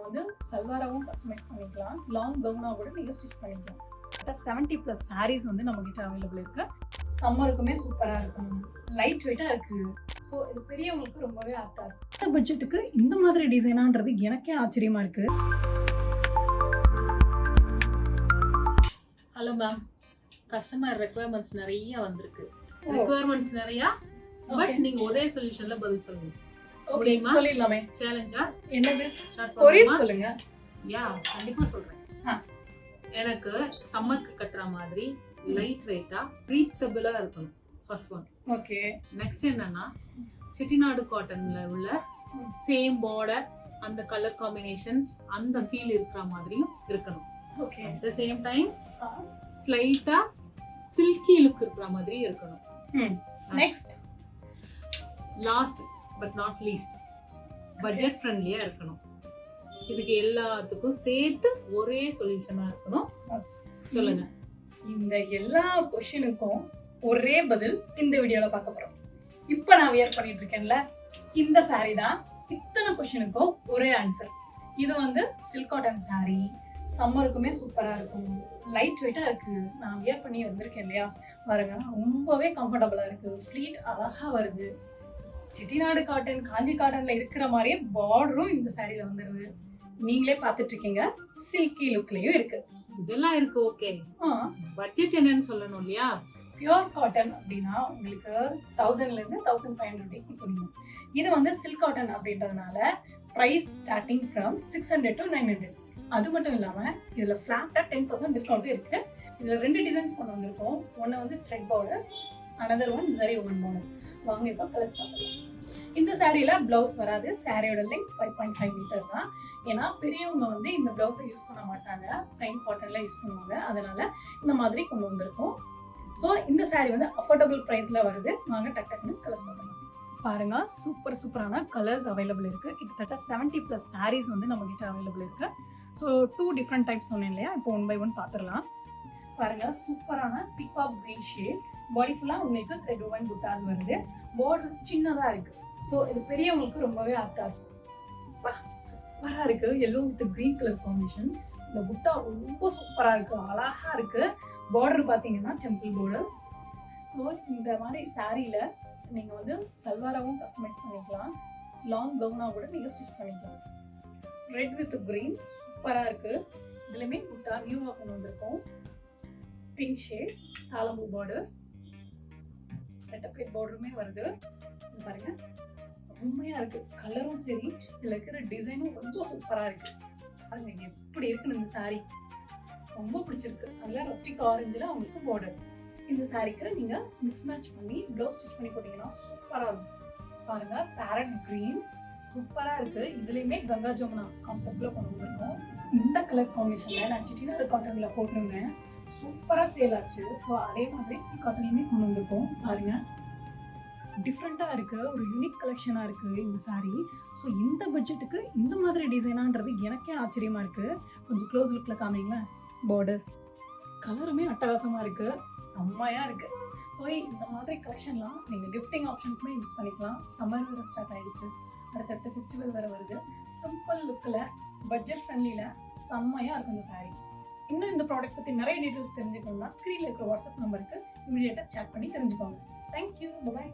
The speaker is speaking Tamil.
வந்து சல்வாராவும் கஸ்டமைஸ் பண்ணிக்கலாம், லாங் கவுனா கூட நீங்கள் ஸ்டிச் பண்ணிக்கலாம். 70+ சாரீஸ் வந்து நம்மகிட்ட அவைலபிள் இருக்கு. சம்மருக்குமே சூப்பராக இருக்கும், லைட் வெயிட்டாக இருக்கு. ஸோ இது பெரியவங்களுக்கு ரொம்பவே ஆப்டாக இருக்கு. இந்த பட்ஜெட்டுக்கு இந்த மாதிரி டிசைனான்றது எனக்கே ஆச்சரியமா இருக்கு. ஹலோ மேம், கஸ்டமர் ரெக்குயர்மெண்ட்ஸ் நிறைய வந்திருக்கு. ரெக்குயர்மெண்ட்ஸ் நிறையா, பட் நீங்க ஒரே சொல்யூஷன்ல பதில் சொல்லுங்க. ஓகே, சொல்லிடலாமே. சேலஞ்சா என்னது? கொரியர் சொல்லுங்க. யா, கண்டிப்பா சொல்றேன். எனக்கு சம்மருக்கு கட்டுற மாதிரி லைட் வெயிட்டா ப்ரீத்தபிளா இருக்கணும், ஃபர்ஸ்ட் ஒன். ஓகே. நெக்ஸ்ட் என்னன்னா, செட்டிநாடு காட்டன்ல உள்ள சேம் பார்டர், அந்த கலர் காம்பினேஷன்ஸ், அந்த ஃபீல் இருக்கிற மாதிரியும் இருக்கணும். Okay. At the same time ஸ்லைட்டா சில்கி லுக் இருக்கிற மாதிரி இருக்கணும். Next, last but not least, budget ஃப்ரெண்ட்லியா இருக்கணும். இதுக்கு எல்லாத்துக்கும் சேர்த்து ஒரே சொல்யூஷனா இருக்கணும். சொல்லுங்க. இந்த எல்லா क्वेश्चनுக்கும் ஒரே பதில் இந்த வீடியோல பார்க்க போறோம். இப்போ நான் வியர் பண்ணிட்டு இருக்கேன்ல, இந்த saree தான் இத்தனை क्वेश्चनுக்கும் ஒரே ஆன்சர். இது வந்து சில்க் காட்டன் saree, சம்மருக்குமே சூப்பரா இருக்கும், லைட் வெயிட்டா இருக்கு. நான் வியர் பண்ணி வந்திருக்கேன் இல்லையா, பாருங்க ரொம்பவே கம்ஃபர்டபுளா இருக்கு, ஃப்ளீட் அழகா வருது. செட்டிநாடு காட்டன், காஞ்சி காட்டன்ல இருக்கிற மாதிரியே பார்டரும் இந்த சாரியில வந்துருது. நீங்களே பார்த்துட்டு இருக்கீங்க, சில்கி லுக்லயும் இருக்கு. இதெல்லாம் இருக்கு. ஓகே, பட்ஜெட் என்னன்னு சொல்லணும் இல்லையா? பியூர் காட்டன் அப்படின்னா உங்களுக்கு 1000ல இருந்து 1500 கொடுத்துருங்க. இது வந்து சில்க் காட்டன் அப்படின்றதுனால பிரைஸ் ஸ்டார்டிங் ஃப்ரம் 600 to 900. அது மட்டும் இல்லாம இதுல ஃபிளாட்டா 10% டிஸ்கவுண்ட் இருக்கு. இதுல 2 டிசைன்ஸ் கொண்டு வந்திருக்கோம். ஒன்னு வந்து thread border, another one zari woven border. வாங்க இப்போ கலர்ஸ் பார்க்கலாம். இந்த சாரியில பிளவுஸ் வராது. சாரியோட லெங்த் 5.5 மீட்டர் தான். ஏன்னா பெரியவங்க வந்து இந்த பிளவுஸை யூஸ் பண்ண மாட்டாங்க, ப்ளைன் காட்டன்ல யூஸ் பண்ணுவாங்க. அதனால இந்த மாதிரி கொண்டு வந்திருக்கோம். ஸோ இந்த சாரி வந்து அஃபோர்டபுள் ப்ரைஸ்ல வருது. வாங்க டக் டக்குன்னு கலர்ஸ் பார்க்கலாம். பாருங்க, சூப்பரான கலர்ஸ் அவைலபிள் இருக்கு. கிட்டத்தட்ட 70+ சாரீஸ் வந்து நம்ம கிட்ட அவைலபிள் இருக்கு. ஸோ 2 டிஃப்ரெண்ட் டைப்ஸ் சொன்னேன் இல்லையா, இப்போ 1 by 1 பார்த்துடலாம். பாருங்க, சூப்பரான பிகாக் கிரீன் ஷேட், பாடி ஃபுல்லா உங்களுக்கு த்ரெட் woven புட்டாஸ் வருது. பார்டர் சின்னதா இருக்கு. ஸோ இது பெரியவங்களுக்கு ரொம்பவே ஆப்டா இருக்கும். சூப்பரா இருக்கு, yellow with green colour combination. இந்த புட்டா ரொம்ப சூப்பரா இருக்கு, அழகா இருக்கு. பார்டர் பாத்தீங்கன்னா டெம்பிள் பார்டர். ஸோ இந்த மாதிரி சாரியில நீங்க வந்து சல்வாராவும் கஸ்டமைஸ் பண்ணிக்கலாம், லாங் கவுனா கூட நீங்க ஸ்டிச் பண்ணிக்கலாம். ரெட் வித் கிரீன் சூப்பரா இருக்கு. இதுலயுமே புட்டா நியூவா கொண்டு வந்திருக்கோம். பிங்க் ஷேட், தாளம்பூ பார்டர், செட்டப் பிளேட் பார்டருமே வருது. பாருங்க, உண்மையா இருக்கு. கலரும் சரி, இதுல இருக்கிற டிசைனும் ரொம்ப சூப்பரா இருக்கு. பாருங்க எப்படி இருக்குன்னு இந்த சாரி ரொம்ப பிடிச்சிருக்கு. அதுல ரஸ்டிக் ஆரஞ்சுல அவங்களுக்கு பார்டர். இந்த சாரிக்கு நீங்க மிக்ஸ் மேட்ச் பண்ணி ப்ளவுஸ் ஸ்டிச் பண்ணி போட்டீங்கன்னா சூப்பரா இருக்கும். பாருங்க, பேரட் கிரீன் சூப்பரா இருக்கு. இதுலயுமே கங்கா ஜமுனா கான்செப்ட்ல கொண்டு வந்திருக்கோம். இந்த கலர் காம்பினேஷன்ல நான் செட்டிநாடு காட்டன்ல போட்டிருந்தேன், சூப்பரா சேல் ஆச்சு. ஸோ அதே மாதிரி சில்க் காட்டன்லையுமே கொண்டு வந்திருக்கோம். பாருங்க, டிஃப்ரெண்டா இருக்கு, ஒரு யூனிக் கலெக்ஷனா இருக்கு இந்த சாரி. ஸோ இந்த பட்ஜெட்டுக்கு இந்த மாதிரி டிசைனான்றது எனக்கே ஆச்சரியமா இருக்கு. கொஞ்சம் க்ளோஸ் லுக்ல காமிங்களா. பார்டர் கலருமே அட்டகாசமா இருக்கு, செம்மையா இருக்கு. ஸோ இந்த மாதிரி கலெக்ஷன்லாம் நீங்க கிஃப்டிங் ஆப்ஷனுக்குமே யூஸ் பண்ணிக்கலாம். சம்மர் வேற ஸ்டார்ட் ஆயிடுச்சு, அடுத்தடுத்த ஃபெஸ்டிவல் வேற வருது. சிம்பிள் லுக்கில் பட்ஜெட் ஃப்ரெண்ட்லியில் செம்மையா இருக்கும் இந்த சாரி. இன்னும் இந்த ப்ராடக்ட் பற்றி நிறைய டீட்டெயில்ஸ் தெரிஞ்சுக்கணும்னா ஸ்க்ரீனில் இருக்கிற வாட்ஸ்அப் நம்பருக்கு இமீடியட்டாக சேட் பண்ணி தெரிஞ்சுக்கோங்க. தேங்க்யூ, பாய்.